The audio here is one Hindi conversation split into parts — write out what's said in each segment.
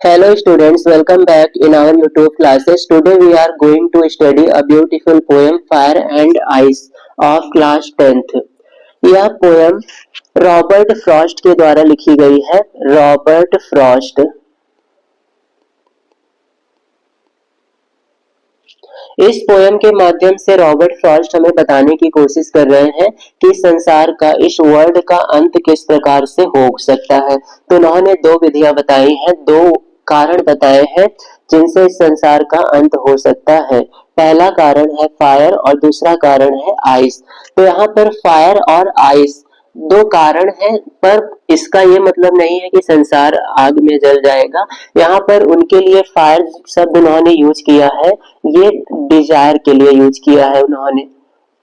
Hello students, welcome back in our YouTube classes. Today we are going to study a beautiful poem Fire and Ice of class 10th. यह पोयम रॉबर्ट फ्रॉस्ट के द्वारा लिखी गई है। Robert Frost. इस पोयम के माध्यम से रॉबर्ट फ्रॉस्ट हमें बताने की कोशिश कर रहे हैं कि संसार का, इस वर्ल्ड का अंत किस प्रकार से हो सकता है। तो उन्होंने दो विधियां बताई हैं, दो कारण बताए हैं जिनसे इस संसार का अंत हो सकता है। पहला कारण है फायर और दूसरा कारण है आइस। तो यहाँ पर फायर और आइस दो कारण हैं, पर इसका ये मतलब नहीं है कि संसार आग में जल जाएगा। यहाँ पर उनके लिए फायर शब्द उन्होंने यूज किया है, ये डिजायर के लिए यूज किया है उन्होंने,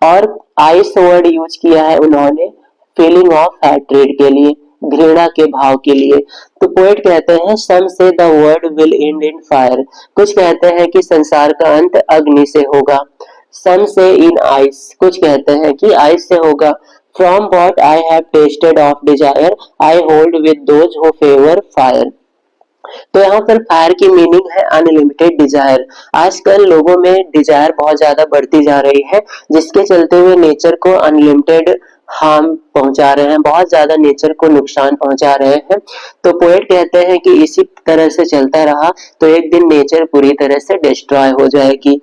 और आइस वर्ड यूज किया है उन्होंने फीलिंग ऑफ हैट्रेड के लिए, घृणा के भाव के लिए। तो पोएट कहते हैं सम से the world will end in fire. कुछ कहते हैं कि संसार का अंत अग्नि से होगा। सम से इन आइस, कुछ कहते हैं कि आइस से होगा। From what I have tested of desire I hold with those who favour fire. तो यहाँ पर फायर की मीनिंग है अनलिमिटेड डिजायर। आजकल लोगों में डिजायर बहुत ज्यादा बढ़ती जा रही है, जिसके चलते हुए नेचर को अनलिमिटेड हार्म पहुंचा रहे हैं, बहुत ज्यादा नेचर को नुकसान पहुंचा रहे हैं। तो पोएट कहते हैं कि इसी तरह से चलता रहा तो एक दिन नेचर पूरी तरह से डिस्ट्रॉय हो जाएगी।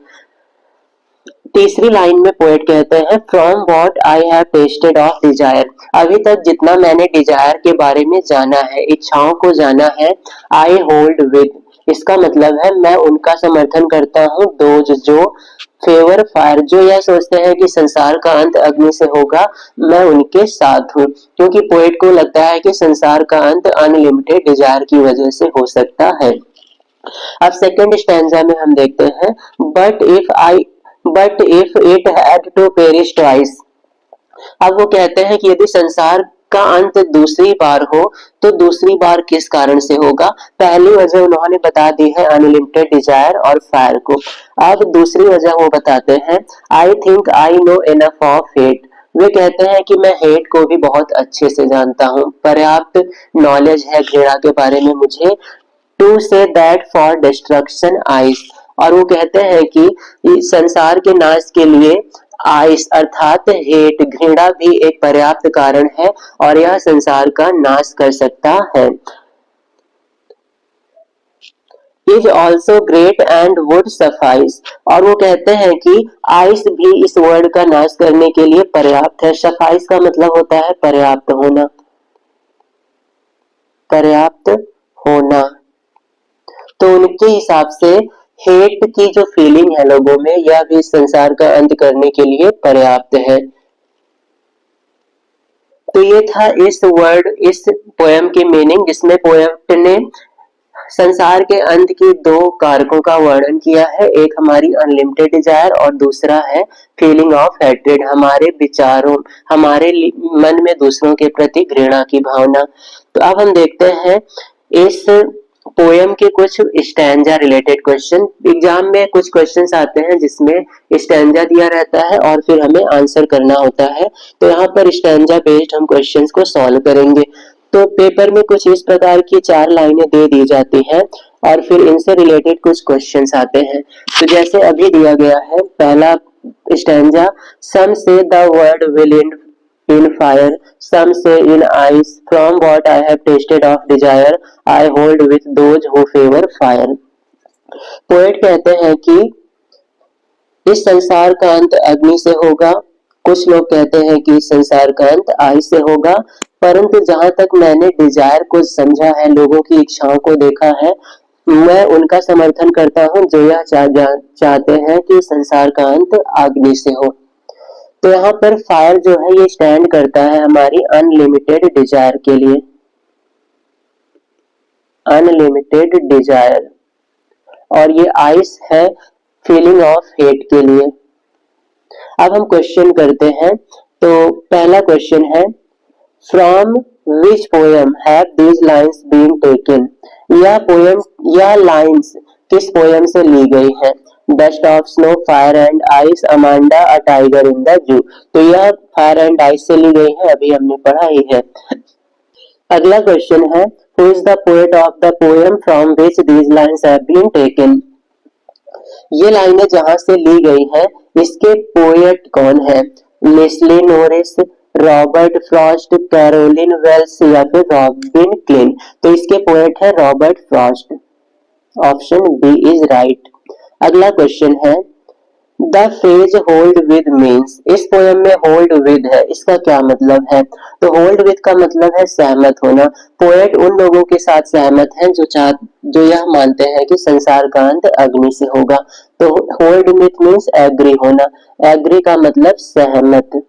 तीसरी लाइन में पोएट कहते हैं from what I have tested of desire. अभी तक जितना मैंने डिजायर के बारे में जाना है, इच्छाओं को जाना है, आई होल्ड विद, इसका मतलब है मैं उनका समर्थन करता हूँ, दोज जो फेवर फायर, जो यह सोचते हैं कि संसार का अंत अग्नि से होगा, मैं उनके साथ हूँ। क्योंकि पोएट को लगता है कि संसार का अंत अनलिमिटेड डिजायर की वजह से हो सकता है। अब सेकेंड स्टैंजा में हम देखते हैं but if it had to perish twice. अब वो कहते हैं कि यदि संसार का अंत दूसरी बार हो तो दूसरी बार किस कारण से होगा। पहली वजह उन्होंने बता दी है अनलिमिटेड डिजायर और फायर को। अब दूसरी वजह वो बताते हैं I think I know enough of hate. वे कहते हैं कि मैं हेट को भी बहुत अच्छे से जानता हूँ, पर्याप्त नॉलेज है घृणा के बारे में मुझे। To say that for destruction ice, और वो कहते हैं कि संसार के नाश के लिए आइस अर्थात हेट, घृणा भी एक पर्याप्त कारण है और यह संसार का नाश कर सकता है। Is also great and would suffice, और वो कहते हैं कि आइस भी इस वर्ल्ड का नाश करने के लिए पर्याप्त है। सफाइस का मतलब होता है पर्याप्त होना, पर्याप्त होना। तो उनके हिसाब से हेट की जो फीलिंग है लोगों में, यह भी संसार का अंत करने के लिए पर्याप्त है। तो ये था इस पोयम की मीनिंग, जिसमें पोएट ने संसार के अंत की दो कारकों का वर्णन किया है। एक हमारी अनलिमिटेड डिजायर और दूसरा है फीलिंग ऑफ हैट्रेड, हमारे विचारों, हमारे मन में दूसरों के प्रति घृणा की भावना। तो अब हम देखते हैं इस पोयम के कुछ स्टैंजा रिलेटेड क्वेश्चन। एग्जाम में कुछ क्वेश्चंस आते हैं जिसमें स्टैंजा दिया रहता है और फिर हमें आंसर करना होता है। तो यहाँ पर स्टैंजा बेस्ड हम क्वेश्चंस को सॉल्व करेंगे। तो पेपर में कुछ इस प्रकार की 4 लाइनें दे दी जाती हैं और फिर इनसे रिलेटेड कुछ क्वेश्चंस आते हैं। तो जैसे अभी दिया गया है पहला स्टैंजा, सम से the world will and in fire, some say in ice, from what I have tasted of desire, I hold with those who favor fire. Poet कहते हैं कि इस संसार का अंत अग्नि से होगा, कुछ लोग कहते हैं कि संसार का अंत आइस से होगा, परंतु जहां तक मैंने डिजायर को समझा है, लोगों की इच्छाओं को देखा है, मैं उनका समर्थन करता हूं जो यह चाहते हैं कि संसार का अंत अग्नि से हो। तो यहाँ पर फायर जो है ये स्टैंड करता है हमारी अनलिमिटेड डिजायर के लिए, अनलिमिटेड डिजायर, और ये आइस है फीलिंग ऑफ हेट के लिए। अब हम क्वेश्चन करते हैं। तो पहला क्वेश्चन है from which poem have these lines been taken. यह लाइन्स किस पोयम से ली गई है। Dust of snow, fire and ice, Amanda a tiger in the zoo. तो यह फायर एंड आइस से ली गई है, अभी हमने पढ़ा ही है। अगला क्वेश्चन है, who is the poet of the poem from which these lines have been taken. ये लाइनें जहां से ली गई हैं, इसके पोएट कौन है? Leslie Norris, Robert Frost, Caroline Wells या फिर रॉबिन क्लिन। तो इसके पोएट है Robert Frost. Option B is right. अगला क्वेश्चन है, the phrase hold with means. इस पोयम में होल्ड विद है, इसका क्या मतलब है? तो होल्ड विद का मतलब है सहमत होना। पोएट उन लोगों के साथ सहमत हैं जो यह मानते हैं कि संसार का अंत अग्नि से होगा। तो होल्ड विद मीन्स एग्री होना। एग्री का मतलब सहमत,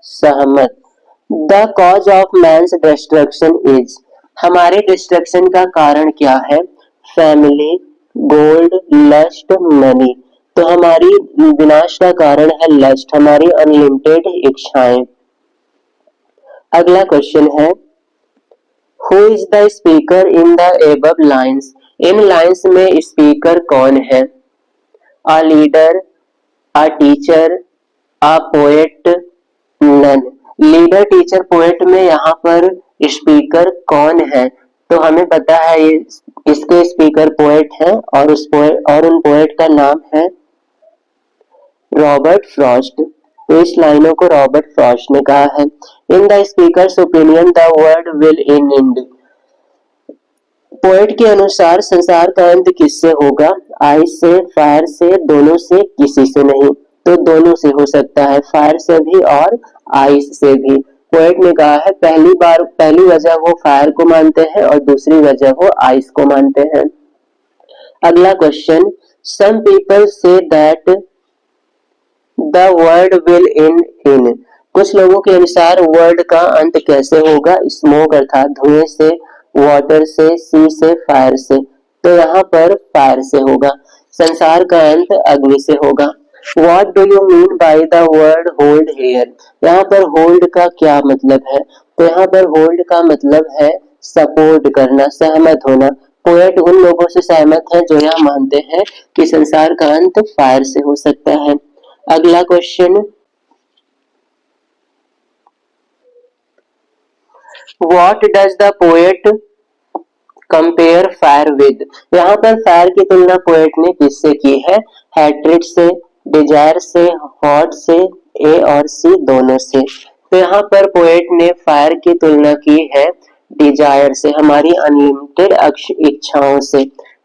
सहमत। The cause of man's destruction is. हमारे डिस्ट्रक्शन का कारण क्या है? Family, gold, lust, money. तो हमारी विनाश का कारण है लस्ट, हमारी अनलिमिटेड इच्छाएं। अगला क्वेश्चन है, who is the speaker in the above lines. इन लाइन्स में स्पीकर कौन है? A leader, a teacher, a poet, none. Leader, teacher, poet में यहाँ पर स्पीकर कौन है? तो हमें पता है ये इसके स्पीकर पोएट हैं और उन पोएट का नाम है रॉबर्ट फ्रॉस्ट। तो इस लाइनों को रॉबर्ट फ्रॉस्ट ने कहा है। In the speakers opinion the world will and. Poet के अनुसार संसार का अंत किससे होगा? आइस से, फायर से, दोनों से, किसी से नहीं। तो दोनों से हो सकता है, फायर से भी और आइस से भी। पोएट ने कहा है पहली वजह वो फायर को मानते हैं और दूसरी वजह वो आइस को मानते हैं। अगला question, some people say that the world will end in. कुछ लोगों के अनुसार वर्ल्ड का अंत कैसे होगा? स्मोक अर्थात धुएं से, वाटर से, सी से, फायर से। तो यहाँ पर फायर से होगा। संसार का अंत अग्नि से होगा। What do you mean by the word hold here? यहाँ पर होल्ड का क्या मतलब है? तो यहाँ पर होल्ड का मतलब है सपोर्ट करना, सहमत होना। पोएट उन लोगों से सहमत है जो यह मानते हैं कि संसार का अंत फायर से हो सकता है। अगला question, what does the poet compare fire with. यहाँ पर फायर की तुलना पोएट ने किससे की है? हैट्रिड से, डिजायर से, हॉट से, ए और सी दोनों से। तो यहाँ पर पोएट ने फायर की तुलना की है डिजायर से, हमारी अनलिमिटेड इच्छाओं से।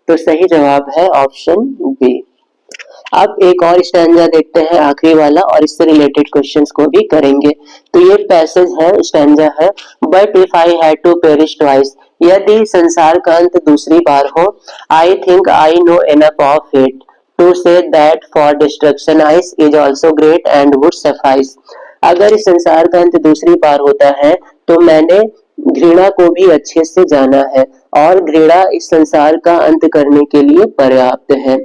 तो सही जवाब है ऑप्शन बी। अब एक और स्टैंजा देखते हैं, आखिरी वाला, और इससे रिलेटेड क्वेश्चंस को भी करेंगे। तो ये पैसेज है, स्टैंजा है, but if I had to perish twice. यदि संसार का अंत दूसरी बार हो, I think I know enough of it to say that for destruction ice is also great and would suffice. अगर इस संसार का अंत दूसरी बार होता है तो मैंने घृणा को भी अच्छे से जाना है और घृणा इस संसार का अंत करने के लिए पर्याप्त है।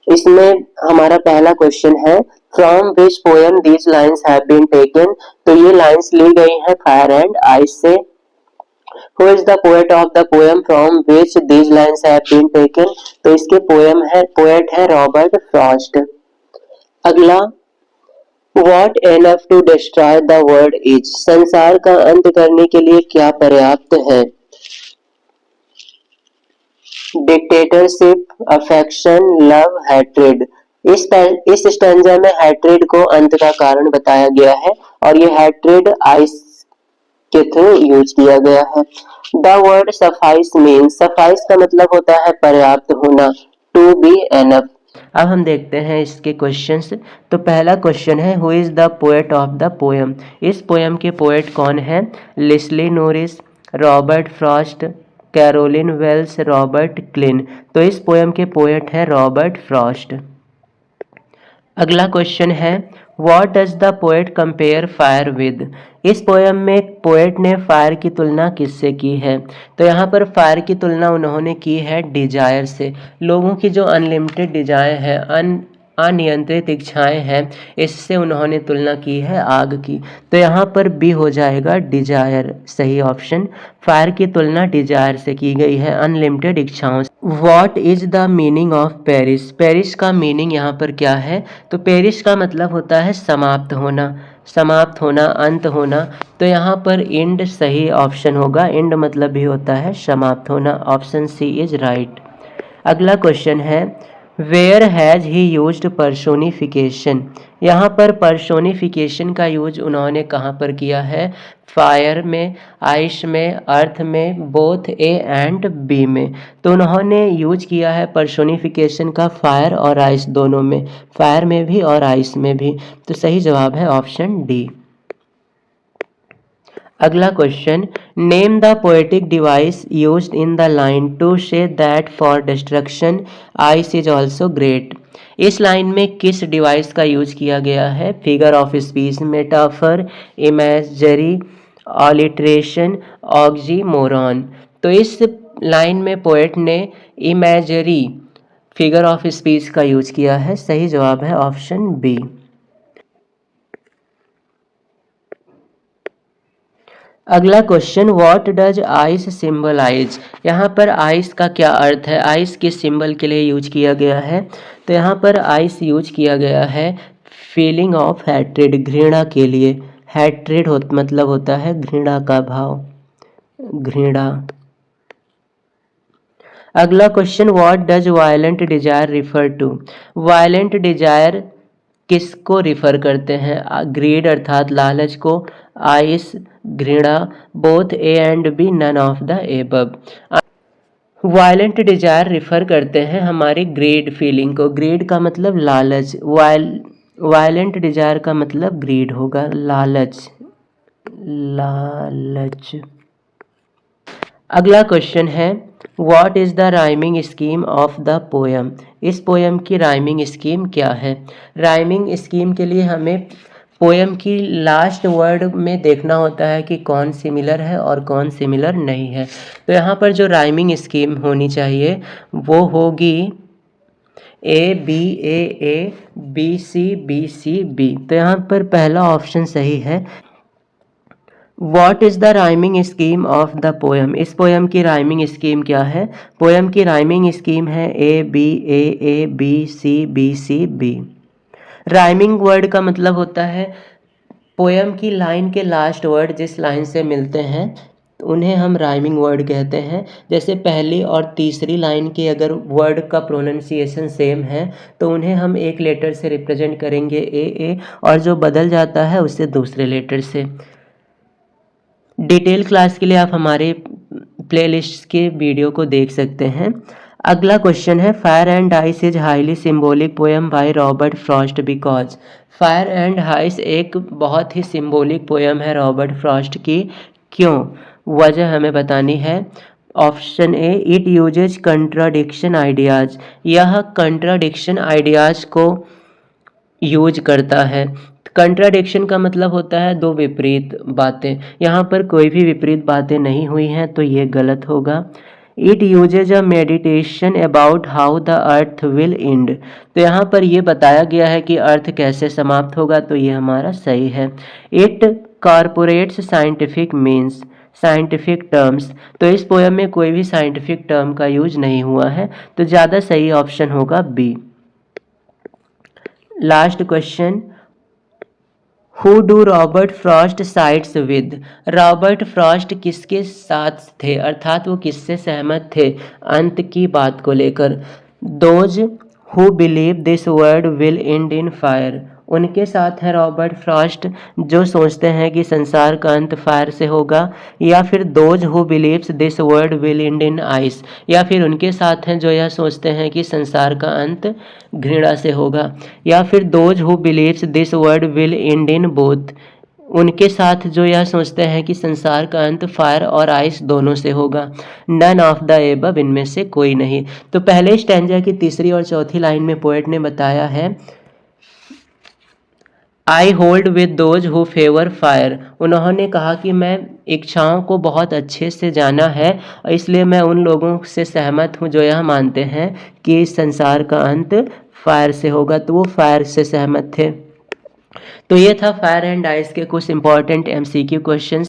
इसमें हमारा पहला क्वेश्चन है, from which poem these lines have been taken. तो ये लाइन्स ली गई हैं फायर एंड आइस से। Who is the poet of the poem from which these lines have been taken. तो इसके पोएट है रॉबर्ट फ्रॉस्ट। अगला, what enough to destroy the world is. संसार का अंत करने के लिए क्या पर्याप्त है? Dictatorship, affection, love, hatred. इस स्टैंजा में हैट्रेड को अंत का कारण बताया गया है और ये हैट्रेड आइस के थ्रू यूज किया गया है। The word suffice means, suffice का मतलब होता है पर्याप्त होना, टू बी एनफ। अब हम देखते हैं इसके क्वेश्चंस। तो पहला क्वेश्चन है, who is the poet of the poem. इस पोएम के पोएट कौन है? Leslie Norris, Robert Frost, Caroline Wells, Robert Klein. तो इस पोएम के पोएट है रॉबर्ट फ्रॉस्ट। अगला क्वेश्चन है, what does the poet compare fire with. इस पोएम में पोएट ने फायर की तुलना किससे की है? तो यहाँ पर फायर की तुलना उन्होंने की है डिजायर से। लोगों की जो अनलिमिटेड डिजायर है, अनियंत्रित इच्छाएं हैं, इससे उन्होंने तुलना की है आग की। तो यहाँ पर बी हो जाएगा डिजायर, सही ऑप्शन। फायर की तुलना डिजायर से की गई है, अनलिमिटेड इच्छाओं से। What is the meaning of perish. Perish का मीनिंग यहाँ पर क्या है? तो पेरिश का मतलब होता है समाप्त होना। समाप्त होना, अंत होना, तो यहाँ पर एंड सही ऑप्शन होगा। एंड मतलब भी होता है समाप्त होना। Option C is right. अगला क्वेश्चन है where has he used personification. यहाँ पर पर्सोनिफिकेशन का यूज उन्होंने कहाँ पर किया है? फायर में, आइस में, अर्थ में, बोथ ए एंड बी में। तो उन्होंने यूज किया है पर्सोनिफिकेशन का फायर और आइस दोनों में, फायर में भी और आइस में भी। तो सही जवाब है ऑप्शन डी। अगला question name the poetic device used in the line to say that for destruction ice is also great. इस लाइन में किस डिवाइस का यूज किया गया है? Figure of speech, metaphor, imagery, alliteration, oxymoron. तो इस लाइन में पोएट ने इमेजरी, फिगर ऑफ स्पीच का यूज किया है। सही जवाब है ऑप्शन बी। अगला question what does ice symbolize. यहाँ पर आइस का क्या अर्थ है? आइस किस सिंबल के लिए यूज किया गया है? तो यहाँ पर आइस यूज किया गया है फीलिंग ऑफ हैट्रेड, घृणा के लिए। हैट्रेड मतलब होता है घृणा का भाव, घृणा। अगला question what does violent desire refer to. Violent desire किसको रिफर करते हैं? ग्रीड अर्थात लालच को, आइस घृणा, both A and B, none of the above. Violent desire refer करते हैं हमारी ग्रीड फीलिंग को। ग्रीड का मतलब लालच, वायलेंट डिजायर का मतलब ग्रीड होगा, लालच, लालच। अगला क्वेश्चन है what is the rhyming scheme of the poem. इस पोएम की राइमिंग स्कीम क्या है? राइमिंग स्कीम के लिए हमें पोएम की लास्ट वर्ड में देखना होता है कि कौन सिमिलर है और कौन सिमिलर नहीं है। तो यहाँ पर जो राइमिंग स्कीम होनी चाहिए वो होगी A B A B C B. तो यहाँ पर पहला ऑप्शन सही है। What is the rhyming scheme of the poem. इस पोएम की राइमिंग स्कीम क्या है? पोएम की राइमिंग स्कीम है A B C B. Rhyming word का मतलब होता है पोएम की लाइन के लास्ट वर्ड जिस लाइन से मिलते हैं उन्हें हम राइमिंग वर्ड कहते हैं। जैसे पहली और तीसरी लाइन के अगर वर्ड का प्रोनाउंसिएशन सेम है तो उन्हें हम एक लेटर से रिप्रेजेंट करेंगे ए, और जो बदल जाता है उससे दूसरे लेटर से। डिटेल क्लास के लिए आप हमारे प्लेलिस्ट के वीडियो को देख सकते हैं। अगला क्वेश्चन है fire and ice is highly symbolic poem by Robert Frost because. Fire and ice एक बहुत ही सिंबॉलिक पोएम है रॉबर्ट फ्रॉस्ट की। क्यों? वजह हमें बतानी है। Option A it uses contradiction ideas. यह कंट्राडिक्शन आइडियाज को यूज करता है। कंट्राडिक्शन का मतलब होता है दो विपरीत बातें। यहाँ पर कोई भी विपरीत बातें नहीं हुई हैं तो ये गलत होगा। It uses a meditation about how the earth will and. तो यहाँ पर ये बताया गया है कि अर्थ कैसे समाप्त होगा, तो ये हमारा सही है। It corporates scientific means, scientific terms. तो इस पोएम में कोई भी साइंटिफिक टर्म का यूज नहीं हुआ है, तो ज़्यादा सही ऑप्शन होगा B. Last question who do Robert Frost sides with. रॉबर्ट फ्रॉस्ट किसके साथ थे, अर्थात वो किससे सहमत थे अंत की बात को लेकर? Those who believe this world will end in fire. उनके साथ है रॉबर्ट फ्रॉस्ट जो सोचते हैं कि संसार का अंत फायर से होगा, या फिर those who believes this world will end in ice, या फिर उनके साथ हैं जो यह सोचते हैं कि संसार का अंत घृणा से होगा, या फिर those who believes this world will end in both, उनके साथ जो यह सोचते हैं कि संसार का अंत फायर और आइस दोनों से होगा। नन ऑफ द एबव, इनमें से कोई नहीं। तो पहले स्टैंजा की तीसरी और चौथी लाइन में पोएट ने बताया है I hold with those who favour fire. उन्होंने कहा कि मैं इच्छाओं को बहुत अच्छे से जाना है और इसलिए मैं उन लोगों से सहमत हूँ जो यह मानते हैं कि इस संसार का अंत फायर से होगा, तो वो फायर से सहमत थे। तो ये था फायर एंड आइस के कुछ इंपॉर्टेंट MCQ क्वेश्चंस।